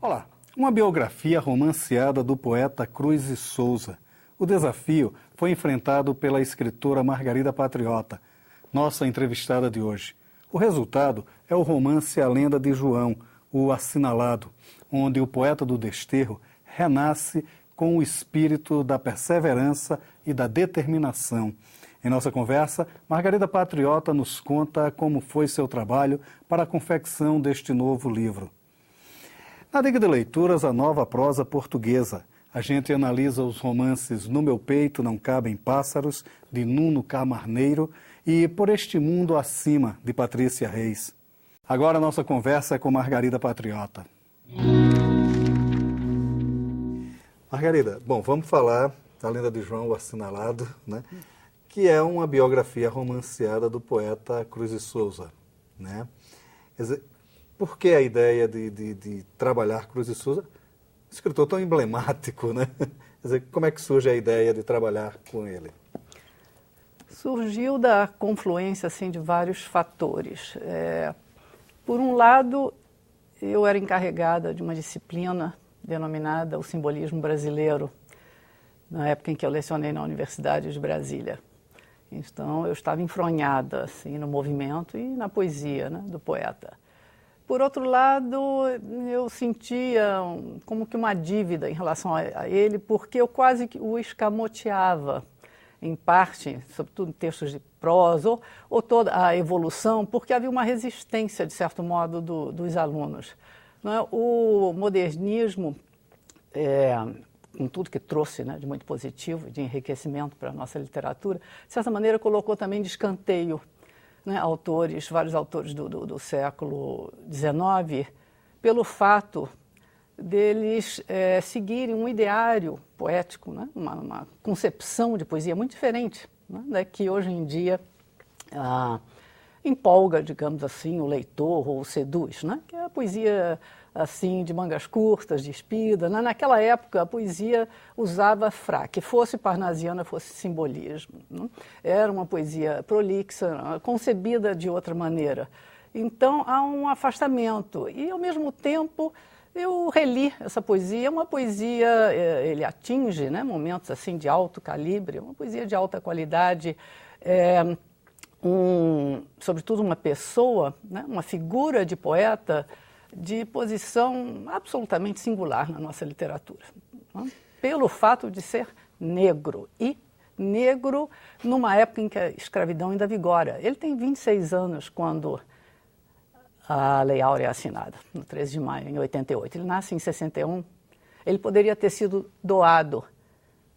Olá, uma biografia romanceada do poeta Cruz e Souza. O desafio foi enfrentado pela escritora Margarida Patriota, nossa entrevistada de hoje. O resultado é o romance A Lenda de João, o Assinalado, onde o poeta do desterro renasce com o espírito da perseverança e da determinação. Em nossa conversa, Margarida Patriota nos conta como foi seu trabalho para a confecção deste novo livro. Na Dica de Leituras, a nova prosa portuguesa. A gente analisa os romances No Meu Peito Não Cabem Pássaros, de Nuno Camarneiro, e Por Este Mundo Acima, de Patrícia Reis. Agora a nossa conversa é com Margarida Patriota. Margarida, bom, vamos falar da Lenda de João, o Assinalado, né? Que é uma biografia romanceada do poeta Cruz e Souza, né? Quer dizer, por que a ideia de trabalhar Cruz e Souza? Escritor tão emblemático, né? Quer dizer, como é que surge a ideia de trabalhar com ele? Surgiu da confluência assim, de vários fatores. Por um lado, eu era encarregada de uma disciplina denominada o simbolismo brasileiro, na época em que eu lecionei na Universidade de Brasília. Então, eu estava enfronhada assim, no movimento e na poesia, né, do poeta. Por outro lado, eu sentia como que uma dívida em relação a ele, porque eu quase que o escamoteava, em parte, sobretudo em textos de prosa, ou toda a evolução, porque havia uma resistência, de certo modo, dos alunos. Não é? O modernismo, com tudo que trouxe, né, de muito positivo, de enriquecimento para a nossa literatura, de certa maneira colocou também de escanteio, né, vários autores do século XIX, pelo fato deles seguirem um ideário poético, né, uma concepção de poesia muito diferente, né, que hoje em dia empolga, digamos assim, o leitor ou o seduz, né, que é a poesia assim, de mangas curtas, de espida. Naquela época, a poesia usava fraque, fosse parnasiana, fosse simbolismo. Né? Era uma poesia prolixa, concebida de outra maneira. Então, há um afastamento. E, ao mesmo tempo, eu reli essa poesia. É uma poesia, ele atinge, né, momentos assim, de alto calibre, uma poesia de alta qualidade, sobretudo uma pessoa, né, uma figura de poeta, de posição absolutamente singular na nossa literatura, né? Pelo fato de ser negro, e negro numa época em que a escravidão ainda vigora. Ele tem 26 anos quando a Lei Áurea é assinada, no 13 de maio, em 88. Ele nasce em 61. Ele poderia ter sido doado,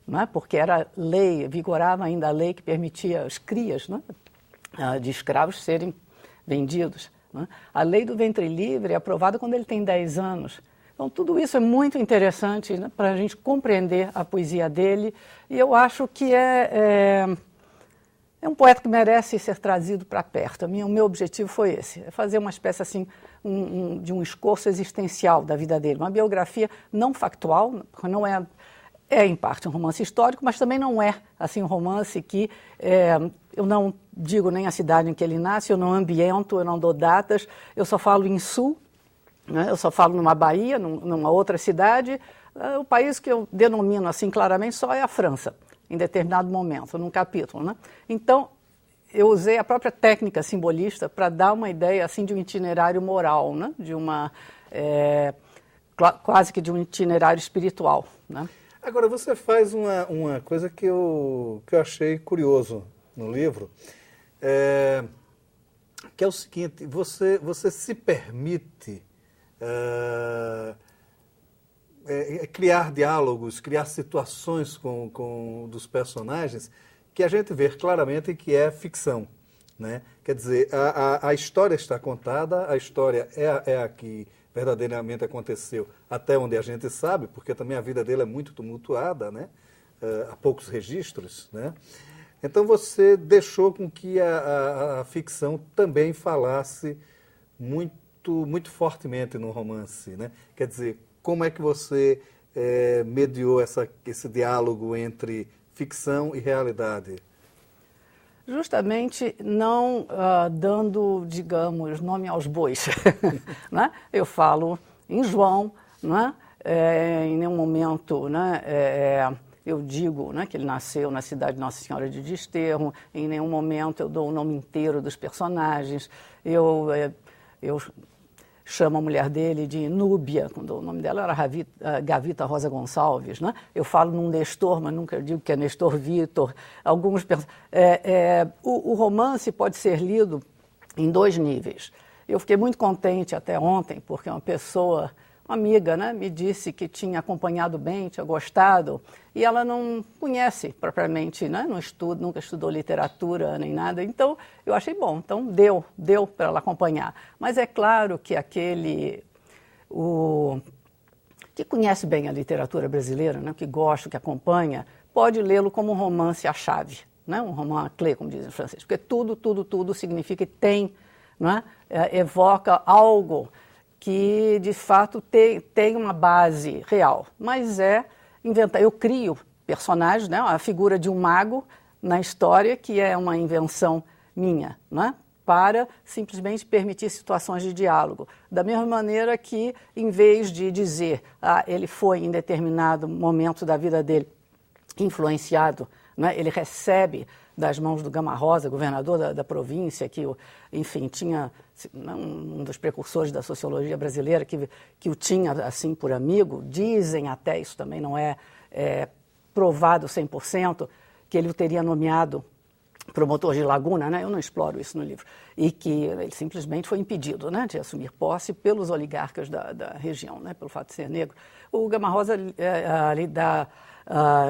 né? Porque era lei, vigorava ainda a lei que permitia as crias, né, de escravos serem vendidos. A lei do ventre livre é aprovada quando ele tem 10 anos. Então, tudo isso é muito interessante, né, para a gente compreender a poesia dele. E eu acho que é um poeta que merece ser trazido para perto. O meu objetivo foi esse, fazer uma espécie assim, de um escorço existencial da vida dele. Uma biografia não factual, porque não é em parte um romance histórico, mas também não é assim, um romance que eu não digo nem a cidade em que ele nasce, eu não ambiento, eu não dou datas, eu só falo em Sul, né? Eu só falo numa Bahia, numa outra cidade. O país que eu denomino assim claramente só é a França, em determinado momento, num capítulo, né? Então, eu usei a própria técnica simbolista para dar uma ideia assim, de um itinerário moral, né? De uma, quase que de um itinerário espiritual, né? Agora, você faz uma coisa que eu achei curioso no livro, que é o seguinte: você se permite criar diálogos, criar situações com dos personagens que a gente vê claramente que é ficção, né? Quer dizer, a história está contada, a história é a que verdadeiramente aconteceu, até onde a gente sabe, porque também a vida dele é muito tumultuada, né? Há poucos registros, né? Então você deixou com que a ficção também falasse muito fortemente no romance, né? Quer dizer, como é que você mediou esse diálogo entre ficção e realidade? Justamente não dando, digamos, nome aos bois. Né? Eu falo em João, não é? Em nenhum momento, né, eu digo, né, que ele nasceu na cidade de Nossa Senhora de Desterro, em nenhum momento eu dou o nome inteiro dos personagens, eu chamo a mulher dele de Núbia, quando o nome dela era Gavita Rosa Gonçalves, né? Eu falo num Nestor, mas nunca digo que é Nestor Vitor. O romance pode ser lido em 2 níveis. Eu fiquei muito contente até ontem, porque uma amiga, né, me disse que tinha acompanhado bem, tinha gostado, e ela não conhece propriamente, né, nunca estudou literatura nem nada, então eu achei bom, então deu para ela acompanhar. Mas é claro que que conhece bem a literatura brasileira, né, que gosta, que acompanha, pode lê-lo como um romance à chave, né, um roman à clé, como dizem em francês, porque tudo significa que tem, né, evoca algo que, de fato, tem uma base real, mas eu crio personagens, né, a figura de um mago na história, que é uma invenção minha, né, para simplesmente permitir situações de diálogo. Da mesma maneira que, em vez de dizer, ele foi, em determinado momento da vida dele, influenciado, né, ele recebe das mãos do Gama Rosa, governador da província, que, enfim, tinha um dos precursores da sociologia brasileira, que o tinha, assim, por amigo. Dizem até, isso também não é provado 100%, que ele o teria nomeado promotor de Laguna, né? Eu não exploro isso no livro, e que ele simplesmente foi impedido, né, de assumir posse pelos oligarcas da região, né, pelo fato de ser negro. O Gama Rosa lhe dá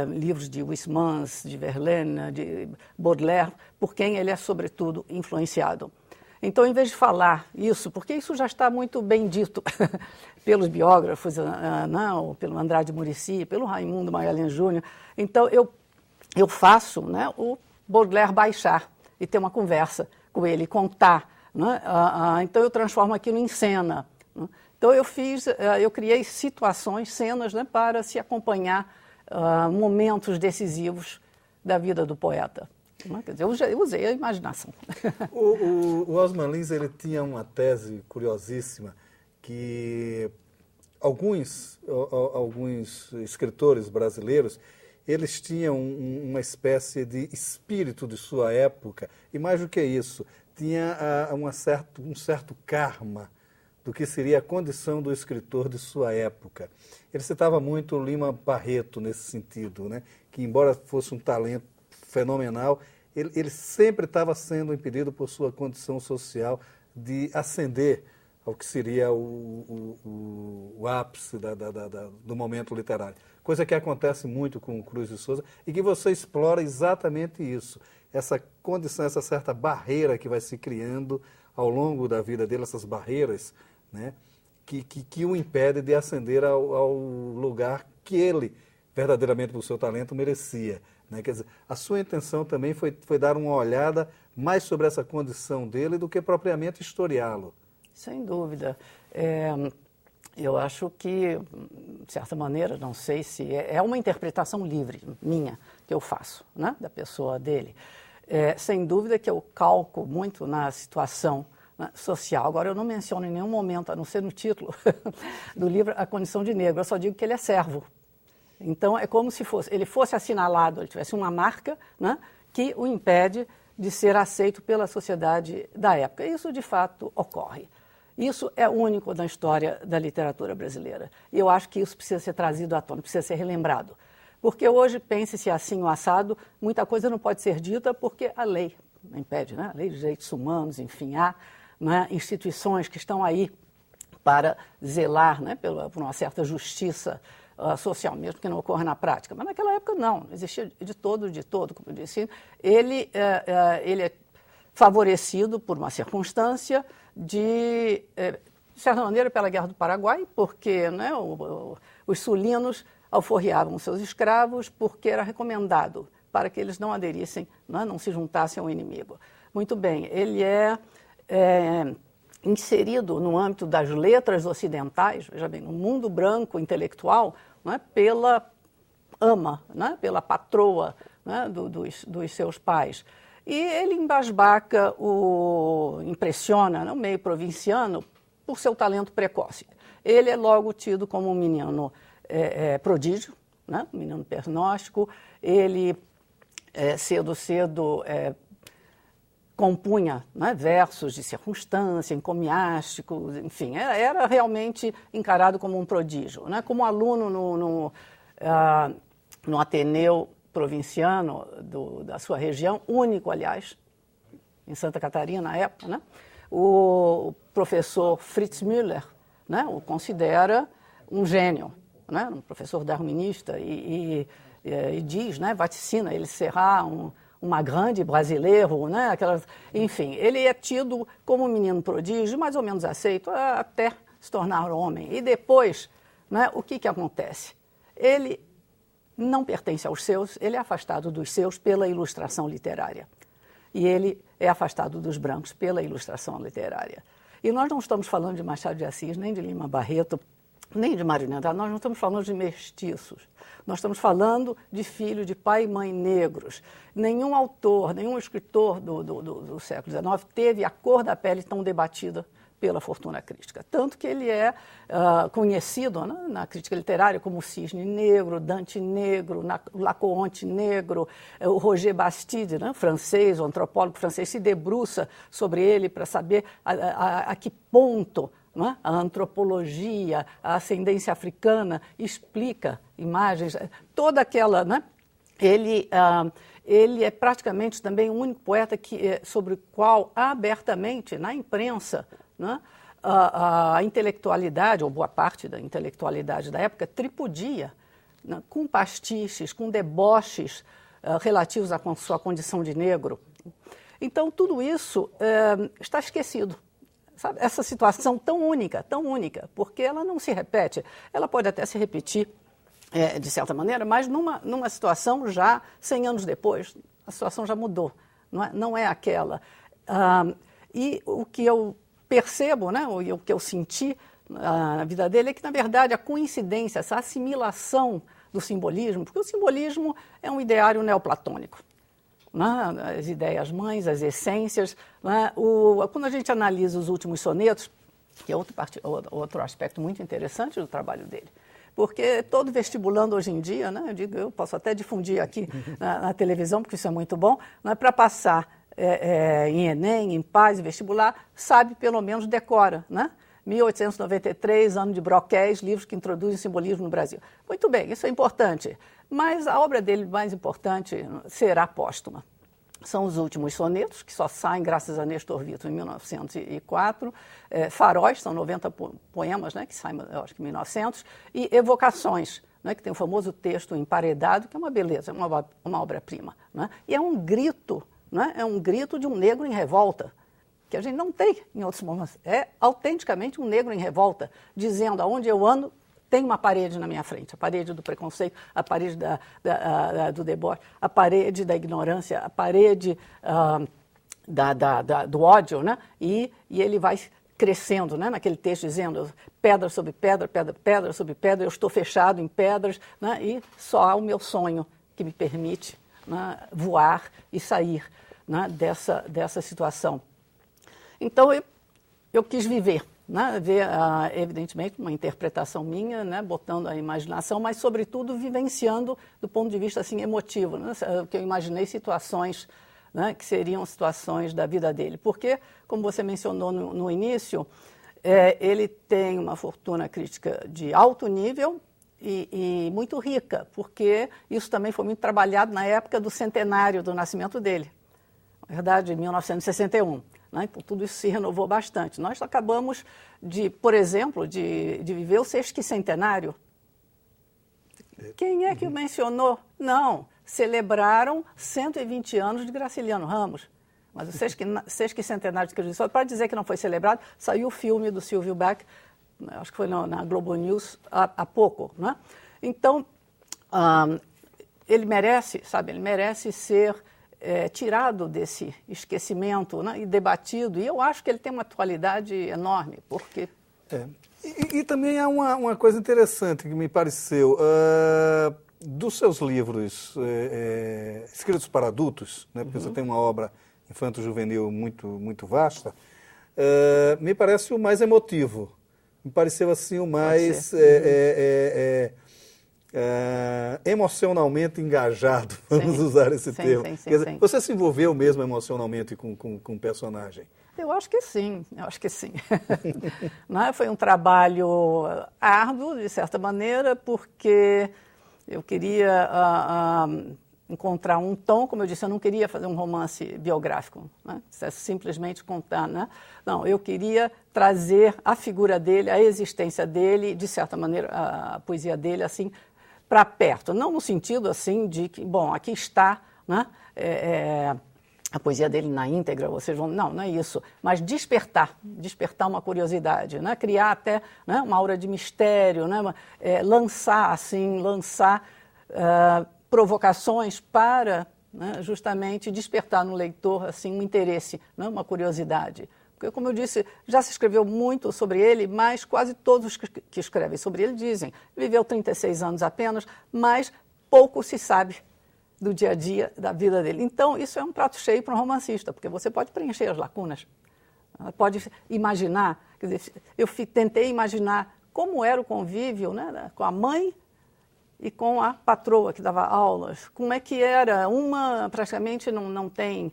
livros de Huysmans, de Verlaine, de Baudelaire, por quem ele é, sobretudo, influenciado. Então, em vez de falar isso, porque isso já está muito bem dito pelos biógrafos, pelo Andrade Muricy, pelo Raimundo Magalhães Júnior, então eu faço, né, o Baudelaire baixar e ter uma conversa com ele, contar, né? Então eu transformo aquilo em cena, né? Então eu criei situações, cenas, né, para se acompanhar momentos decisivos da vida do poeta. Quer dizer, eu usei a imaginação. O Osman Lins, ele tinha uma tese curiosíssima que alguns escritores brasileiros, eles tinham uma espécie de espírito de sua época, e mais do que isso, tinha um certo karma do que seria a condição do escritor de sua época. Ele citava muito Lima Barreto nesse sentido, né? Que, embora fosse um talento fenomenal, ele sempre estava sendo impedido por sua condição social de ascender ao que seria o ápice do momento literário. Coisa que acontece muito com o Cruz de Souza e que você explora exatamente isso, essa condição, essa certa barreira que vai se criando ao longo da vida dele, essas barreiras, né, que o impede de ascender ao lugar que ele, verdadeiramente por seu talento, merecia. Né? Quer dizer, a sua intenção também foi dar uma olhada mais sobre essa condição dele do que propriamente historiá-lo. Sem dúvida. Eu acho que, de certa maneira, não sei se é uma interpretação livre minha que eu faço, né, da pessoa dele. Sem dúvida que eu calco muito na situação, né, social. Agora, eu não menciono em nenhum momento, a não ser no título do livro, a condição de negro. Eu só digo que ele é servo. Então, é como se ele fosse assinalado, ele tivesse uma marca, né, que o impede de ser aceito pela sociedade da época. Isso, de fato, ocorre. Isso é único na história da literatura brasileira. E eu acho que isso precisa ser trazido à tona, precisa ser relembrado. Porque hoje, pense-se assim o assado, muita coisa não pode ser dita porque a lei impede, né? A lei de direitos humanos, enfim, há, né, instituições que estão aí para zelar, né, por uma certa justiça social, mesmo que não ocorra na prática. Mas naquela época não, existia de todo, como eu disse. Ele é favorecido por uma circunstância de certa maneira, pela Guerra do Paraguai, porque, né, os sulinos alforriavam seus escravos porque era recomendado para que eles não aderissem, né, não se juntassem ao inimigo. Muito bem, ele é inserido no âmbito das letras ocidentais, veja bem, no mundo branco intelectual, né, pela ama, né, pela patroa, né, dos seus pais. E ele embasbaca, impressiona, né, o meio provinciano por seu talento precoce. Ele é logo tido como um menino prodígio, né? Um menino pernóstico. Ele cedo compunha, né, versos de circunstância, encomiásticos, enfim, era realmente encarado como um prodígio. Né? Como aluno no Ateneu Provinciano da sua região, único, aliás, em Santa Catarina, na época, né? O professor Fritz Müller, né, o considera um gênio, né, um professor darwinista, e diz, né, vaticina ele será uma grande brasileiro, né, enfim, ele é tido como um menino prodígio, mais ou menos aceito, até se tornar homem. E depois, né, o que acontece? Ele não pertence aos seus, ele é afastado dos seus pela ilustração literária. E ele é afastado dos brancos pela ilustração literária. E nós não estamos falando de Machado de Assis, nem de Lima Barreto, nem de Mário de Andrade, nós não estamos falando de mestiços. Nós estamos falando de filho de pai e mãe negros. Nenhum autor, nenhum escritor do século XIX teve a cor da pele tão debatida pela fortuna crítica. Tanto que ele é conhecido, né, na crítica literária como Cisne Negro, Dante Negro, Laocoonte Negro. O Roger Bastide, né, francês, o antropólogo francês, se debruça sobre ele para saber a que ponto, né, a antropologia, a ascendência africana explica imagens, toda aquela... Né, ele é praticamente também o único poeta sobre o qual abertamente, na imprensa, né, a intelectualidade, ou boa parte da intelectualidade da época, tripudia, né, com pastiches, com deboches relativos à sua condição de negro. Então, tudo isso está esquecido. Sabe? Essa situação tão única, porque ela não se repete. Ela pode até se repetir, de certa maneira, mas numa situação já 100 anos depois, a situação já mudou, não é aquela. E o que eu percebo, né, o que eu senti na vida dele é que, na verdade, a coincidência, essa assimilação do simbolismo, porque o simbolismo é um ideário neoplatônico, né, as ideias mães, as essências. Né, quando a gente analisa os últimos sonetos, que é outro aspecto muito interessante do trabalho dele, porque todo vestibulando hoje em dia, né, eu posso até difundir aqui na televisão, porque isso é muito bom, né, para passar em Enem, em PAS, vestibular, sabe, pelo menos decora, né? 1893, ano de Broquéis, livros que introduzem simbolismo no Brasil. Muito bem, isso é importante, mas a obra dele mais importante será póstuma. São os últimos sonetos, que só saem graças a Nestor Vitor em 1904, Faróis, são 90 poemas, né, que saem, eu acho que em 1900, e Evocações, né, que tem o famoso texto emparedado, que é uma beleza, é uma obra-prima. Né, e é um grito, né, é um grito de um negro em revolta, que a gente não tem em outros momentos. É autenticamente um negro em revolta, dizendo: aonde eu ando, tem uma parede na minha frente, a parede do preconceito, a parede do deboche, a parede da ignorância, a parede do ódio, né? E ele vai crescendo, né, naquele texto, dizendo: pedra sobre pedra, pedra sobre pedra, eu estou fechado em pedras, né, e só há o meu sonho que me permite, né, voar e sair, né, dessa situação. Então, eu quis viver, né, ver, evidentemente, uma interpretação minha, né, botando a imaginação, mas, sobretudo, vivenciando do ponto de vista assim, emotivo, né, que eu imaginei situações, né, que seriam situações da vida dele. Porque, como você mencionou no início, ele tem uma fortuna crítica de alto nível e muito rica, porque isso também foi muito trabalhado na época do centenário do nascimento dele, na verdade, em 1961. Né? Então, tudo isso se renovou bastante. Nós acabamos por exemplo, de viver o sesquicentenário. Quem é que o mencionou? Não. Celebraram 120 anos de Graciliano Ramos. Mas o sesquicentenário de Cristo, só para dizer que não foi celebrado, saiu o filme do Silvio Beck, acho que foi na Globo News há pouco. Né? Então, ele merece, sabe, ele merece ser tirado desse esquecimento, né, e debatido. E eu acho que ele tem uma atualidade enorme, porque... E também há uma coisa interessante que me pareceu. Dos seus livros escritos para adultos, né, porque você tem uma obra infanto-juvenil muito, muito vasta, me parece o mais emotivo. Me pareceu assim o mais emocionalmente engajado, vamos usar esse termo. Quer dizer, você se envolveu mesmo emocionalmente com o personagem? Eu acho que sim. Não, foi um trabalho árduo, de certa maneira, porque eu queria encontrar um tom, como eu disse, eu não queria fazer um romance biográfico, né? Simplesmente contar, né? Não, eu queria trazer a figura dele, a existência dele, de certa maneira, a poesia dele, assim, para perto. Não no sentido, assim, de que, bom, aqui está, né? A poesia dele na íntegra, vocês vão... Não é isso. Mas despertar uma curiosidade, né? Criar até, né, uma aura de mistério, né? Lançar provocações para, né, justamente despertar no leitor assim, um interesse, né, uma curiosidade. Porque, como eu disse, já se escreveu muito sobre ele, mas quase todos os que escrevem sobre ele dizem viveu 36 anos apenas, mas pouco se sabe do dia a dia da vida dele. Então, isso é um prato cheio para um romancista, porque você pode preencher as lacunas, pode imaginar. Quer dizer, eu tentei imaginar como era o convívio, né, com a mãe e com a patroa que dava aulas. Como é que era? Uma praticamente não tem,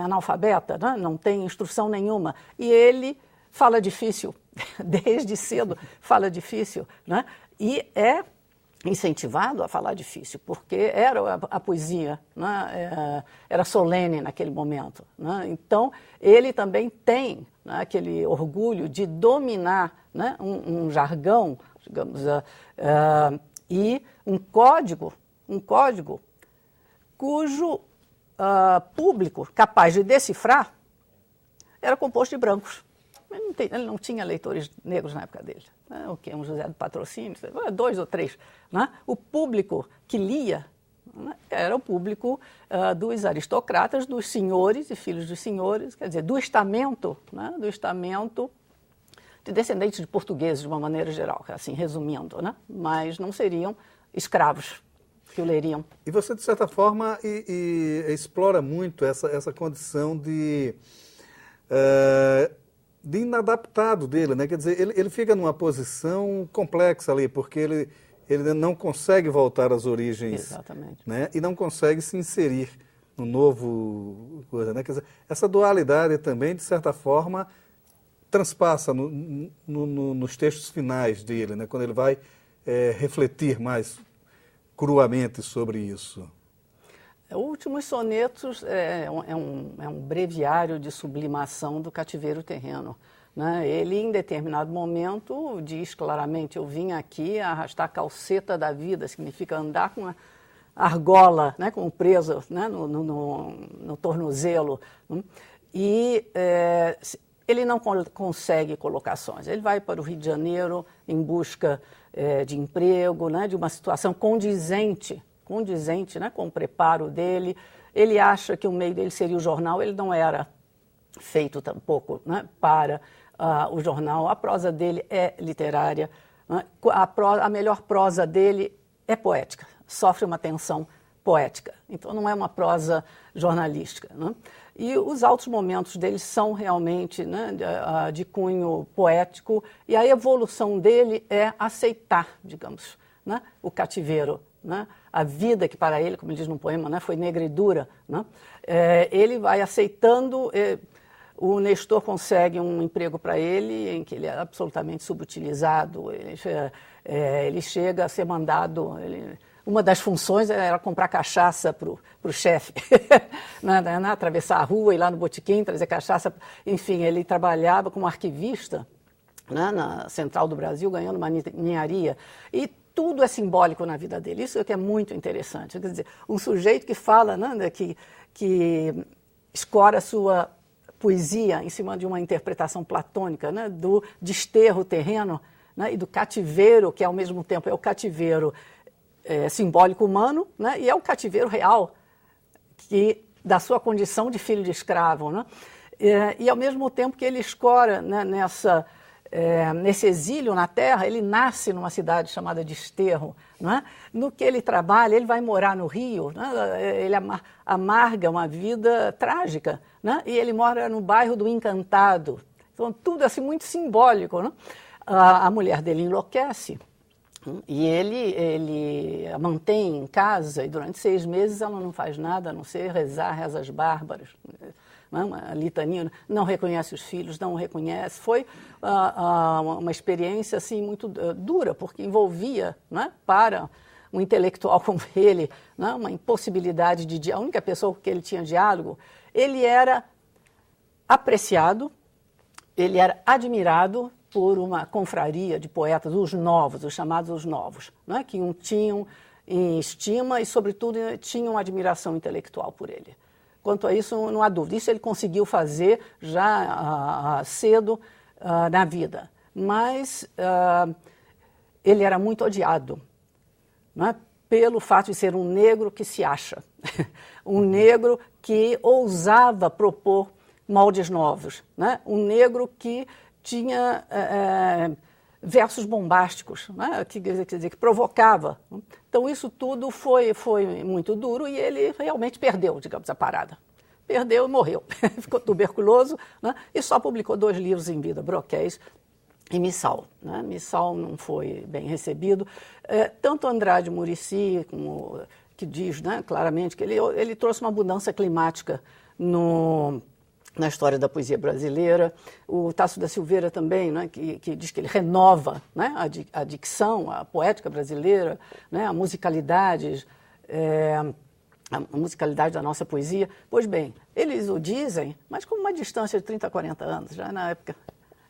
analfabeta, né? Não tem instrução nenhuma. E ele fala difícil, desde cedo fala difícil, né? E é incentivado a falar difícil, porque era a poesia, né? Era solene naquele momento, né? Então, ele também tem, né, aquele orgulho de dominar, né, um jargão, digamos, e um código cujo público capaz de decifrar era composto de brancos. Ele não tinha leitores negros na época dele. Né? O que? Um José do Patrocínio, 2 ou 3. Né? O público que lia, né, era o público dos aristocratas, dos senhores e filhos dos senhores, quer dizer, do estamento, né? Do estamento de descendentes de portugueses, de uma maneira geral, assim, resumindo, né? Mas não seriam escravos que o leriam. E você, de certa forma, explora muito essa condição de inadaptado dele, né? Quer dizer, ele fica numa posição complexa ali, porque ele não consegue voltar às origens. Exatamente. Né? E não consegue se inserir no novo coisa, né? Quer dizer, essa dualidade também, de certa forma, transpassa nos textos finais dele, né? Quando ele vai refletir mais cruamente sobre isso. Últimos Sonetos é um breviário de sublimação do cativeiro terreno. Né? Ele, em determinado momento, diz claramente: eu vim aqui arrastar a calceta da vida, significa andar com a argola, né, com o preso, né, no tornozelo. E ele não consegue colocações. Ele vai para o Rio de Janeiro em busca de emprego, né, de uma situação condizente, né, com o preparo dele. Ele acha que o meio dele seria o jornal, ele não era feito tampouco, né, para o jornal. A prosa dele é literária, né? A melhor prosa dele é poética, sofre uma tensão poética. Então não é uma prosa jornalística, né? E os altos momentos dele são realmente, né, de cunho poético, e a evolução dele é aceitar, digamos, né, o cativeiro, né? A vida que para ele, como ele diz no poema, né, foi negra e dura, né? Ele vai aceitando. O Nestor consegue um emprego para ele em que ele é absolutamente subutilizado. Ele chega a ser mandado. Uma das funções era comprar cachaça para o chefe, atravessar a rua, ir lá no botequim, trazer cachaça. Enfim, ele trabalhava como arquivista, né, na Central do Brasil, ganhando uma ninharia. E tudo é simbólico na vida dele. Isso é que é muito interessante. Quer dizer, um sujeito que fala, né, que escora a sua poesia em cima de uma interpretação platônica, né, do desterro terreno, né, e do cativeiro, que ao mesmo tempo é o cativeiro simbólico humano, né, e é o cativeiro real, da sua condição de filho de escravo. Né? E ao mesmo tempo que ele escora, né, nesse exílio na terra, ele nasce numa cidade chamada Desterro. Né? No que ele trabalha, ele vai morar no Rio, né? Ele amarga uma vida trágica, né? E ele mora no bairro do Encantado, Então, tudo assim muito simbólico, né? A mulher dele enlouquece e ele a mantém em casa e durante 6 meses ela não faz nada a não ser rezar rezas bárbaras, né? Uma litania, não reconhece os filhos, não reconhece. Foi uma experiência assim muito dura, porque envolvia, né, para um intelectual como ele, né, uma impossibilidade de... A única pessoa com que ele tinha diálogo, ele era apreciado, ele era admirado por uma confraria de poetas, os novos, os chamados os novos, né, que tinham em estima e, sobretudo, tinham admiração intelectual por ele. Quanto a isso, não há dúvida. Isso ele conseguiu fazer já cedo na vida. Mas ele era muito odiado, né, pelo fato de ser um negro que se acha, um negro que ousava propor moldes novos, né, um negro que tinha versos bombásticos, né, que provocava. Então, isso tudo foi muito duro e ele realmente perdeu, digamos, a parada. Perdeu e morreu. Ficou tuberculoso, né, e só publicou 2 livros em vida, Broquéis e Missal, né? Missal não foi bem recebido. Tanto Andrade Muricy, que diz, né, claramente que ele trouxe uma mudança climática na história da poesia brasileira. O Tasso da Silveira também, né, que diz que ele renova, né, a dicção, a poética brasileira, né, a musicalidade da nossa poesia. Pois bem, eles o dizem, mas com uma distância de 30, 40 anos, já na época...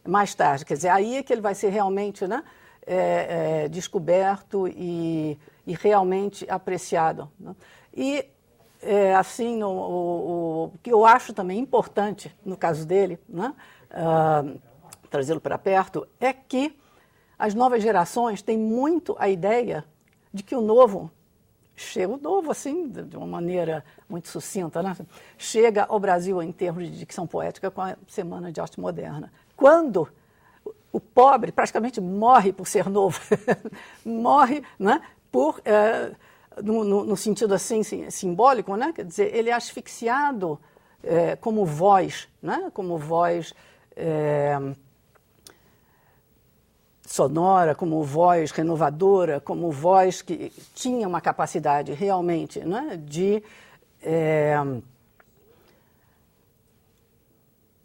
Mais tarde, quer dizer, aí é que ele vai ser realmente, né, descoberto e realmente apreciado, né? E, assim, o que eu acho também importante no caso dele, né, trazê-lo para perto, é que as novas gerações têm muito a ideia de que o novo assim, de uma maneira muito sucinta, né, chega ao Brasil em termos de dicção poética com a Semana de Arte Moderna. Quando o pobre praticamente morre por ser novo, morre, né, no sentido assim simbólico, né, quer dizer, ele é asfixiado como voz, né, como voz sonora, como voz renovadora, como voz que tinha uma capacidade realmente, né, de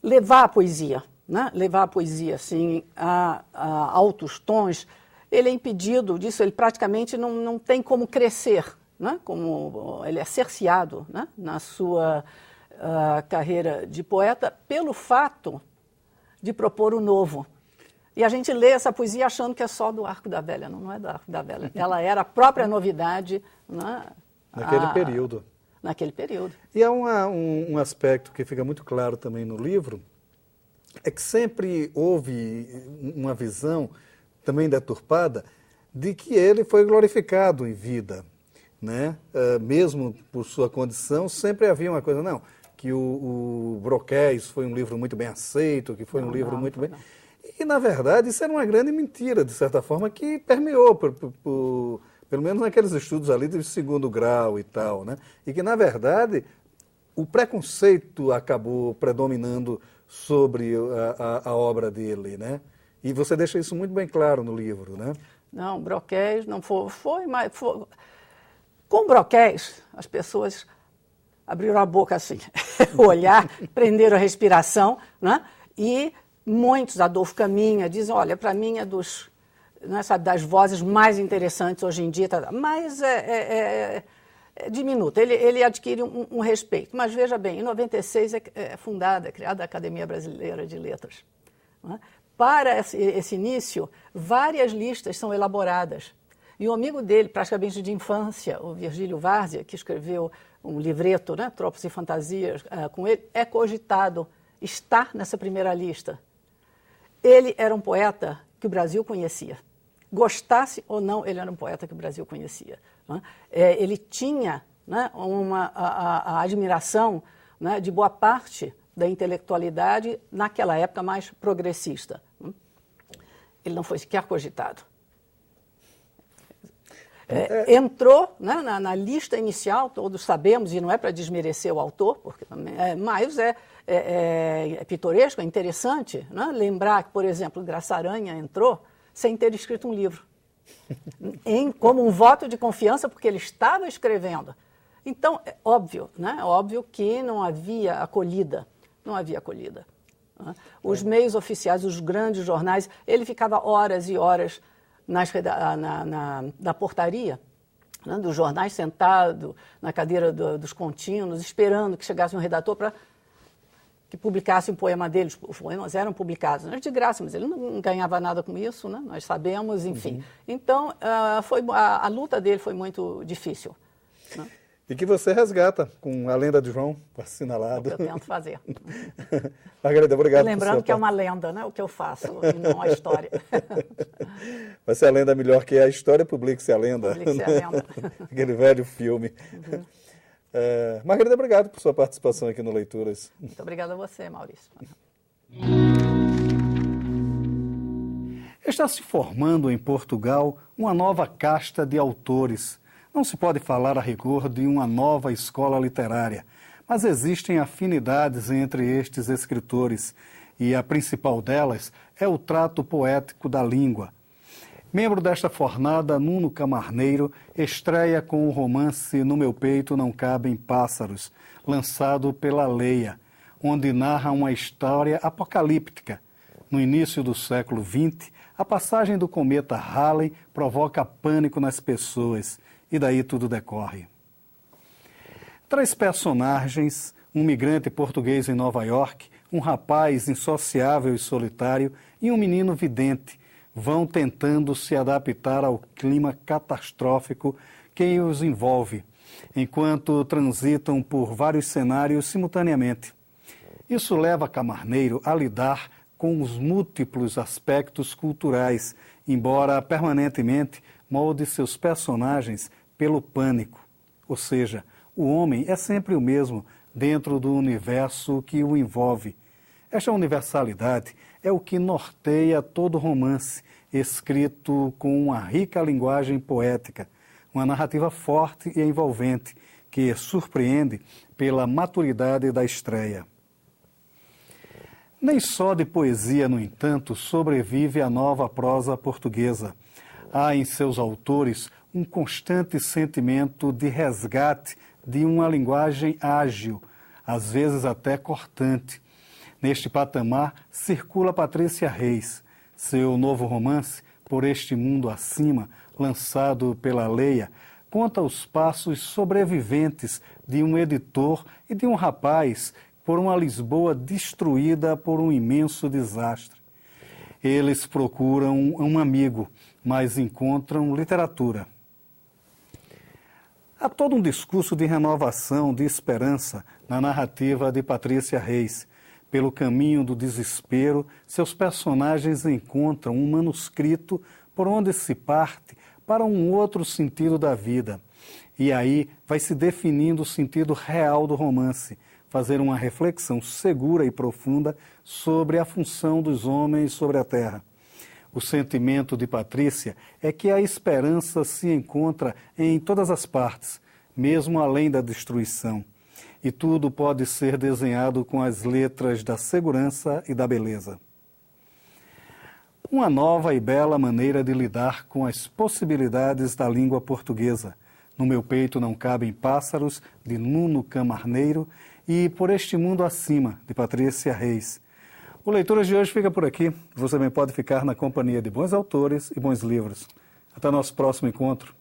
levar a poesia, né? Levar a poesia assim, a altos tons. Ele é impedido disso, ele praticamente não tem como crescer, né? Como ele é cerceado, né, na sua carreira de poeta pelo fato de propor o novo. E a gente lê essa poesia achando que é só do Arco da Velha. Não é do Arco da Velha. Ela era a própria novidade, né, naquele período. Naquele período. E há um aspecto que fica muito claro também no livro, é que sempre houve uma visão, também deturpada, de que ele foi glorificado em vida, né? Mesmo por sua condição, sempre havia uma coisa, não, que o Broquéis foi um livro muito bem aceito, que foi um livro muito bem... E, na verdade, isso era uma grande mentira, de certa forma, que permeou, pelo menos naqueles estudos ali de 2º grau e tal, né? E que, na verdade, o preconceito acabou predominando sobre a obra dele, né? E você deixa isso muito bem claro no livro, né? Não, Broquéis não foi, mas... Com Broquéis, as pessoas abriram a boca assim, o olhar, prenderam a respiração, né? E muitos, Adolfo Caminha, dizem, olha, para mim é das vozes mais interessantes hoje em dia, mas é diminuto, ele adquire um respeito. Mas veja bem, em 96 é criada a Academia Brasileira de Letras, né? Para esse início, várias listas são elaboradas. E um amigo dele, praticamente de infância, o Virgílio Várzea, que escreveu um livreto, né, Tropos e Fantasias, com ele, é cogitado estar nessa primeira lista. Ele era um poeta que o Brasil conhecia. Gostasse ou não, ele era um poeta que o Brasil conhecia, né? Ele tinha, né, a admiração, né, de boa parte da intelectualidade naquela época mais progressista. Ele não foi sequer cogitado. Entrou, né, na lista inicial, todos sabemos, e não é para desmerecer o autor, porque, mas é pitoresco, é interessante, né? Lembrar que, por exemplo, Graça Aranha entrou sem ter escrito um livro, como um voto de confiança, porque ele estava escrevendo. Então, é óbvio, né? Óbvio que não havia acolhida, não havia acolhida. Né? Os meios oficiais, os grandes jornais, ele ficava horas e horas na portaria, né, dos jornais, sentado na cadeira dos contínuos, esperando que chegasse um redator para que publicasse um poema dele. Os poemas eram publicados, não era de graça, mas ele não ganhava nada com isso, né? Nós sabemos, enfim. Então, a luta dele foi muito difícil. Né? E que você resgata com a lenda de João assinalado. É o que eu tento fazer. Margarida, obrigado. Lembrando que é uma lenda, né? O que eu faço, e não a história. Vai ser a lenda melhor que a história, publique-se a lenda. Publique-se a lenda. Aquele velho filme. Margarida, obrigado por sua participação aqui no Leituras. Muito obrigada a você, Maurício. Está se formando em Portugal uma nova casta de autores. Não se pode falar a rigor de uma nova escola literária, mas existem afinidades entre estes escritores e a principal delas é o trato poético da língua. Membro desta fornada, Nuno Camarneiro estreia com o romance No Meu Peito Não Cabem Pássaros, lançado pela Leia, onde narra uma história apocalíptica. No início do século XX, a passagem do cometa Halley provoca pânico nas pessoas, e daí tudo decorre. 3 personagens, um migrante português em Nova York, um rapaz insociável e solitário e um menino vidente, vão tentando se adaptar ao clima catastrófico que os envolve, enquanto transitam por vários cenários simultaneamente. Isso leva Camarneiro a lidar com os múltiplos aspectos culturais, embora permanentemente molde seus personagens pelo pânico. Ou seja, o homem é sempre o mesmo dentro do universo que o envolve. Esta universalidade é o que norteia todo romance, escrito com uma rica linguagem poética, uma narrativa forte e envolvente, que surpreende pela maturidade da estreia. Nem só de poesia, no entanto, sobrevive a nova prosa portuguesa. Há em seus autores um constante sentimento de resgate de uma linguagem ágil, às vezes até cortante. Neste patamar circula Patrícia Reis. Seu novo romance, Por Este Mundo Acima, lançado pela Leia, conta os passos sobreviventes de um editor e de um rapaz por uma Lisboa destruída por um imenso desastre. Eles procuram um amigo, mas encontram literatura. Há todo um discurso de renovação, de esperança na narrativa de Patrícia Reis. Pelo caminho do desespero, seus personagens encontram um manuscrito por onde se parte para um outro sentido da vida. E aí vai se definindo o sentido real do romance, fazer uma reflexão segura e profunda sobre a função dos homens sobre a terra. O sentimento de Patrícia é que a esperança se encontra em todas as partes, mesmo além da destruição. E tudo pode ser desenhado com as letras da segurança e da beleza. Uma nova e bela maneira de lidar com as possibilidades da língua portuguesa. No Meu Peito Não Cabem Pássaros, de Nuno Camarneiro, e Por Este Mundo Acima, de Patrícia Reis. O Leituras de hoje fica por aqui. Você também pode ficar na companhia de bons autores e bons livros. Até nosso próximo encontro.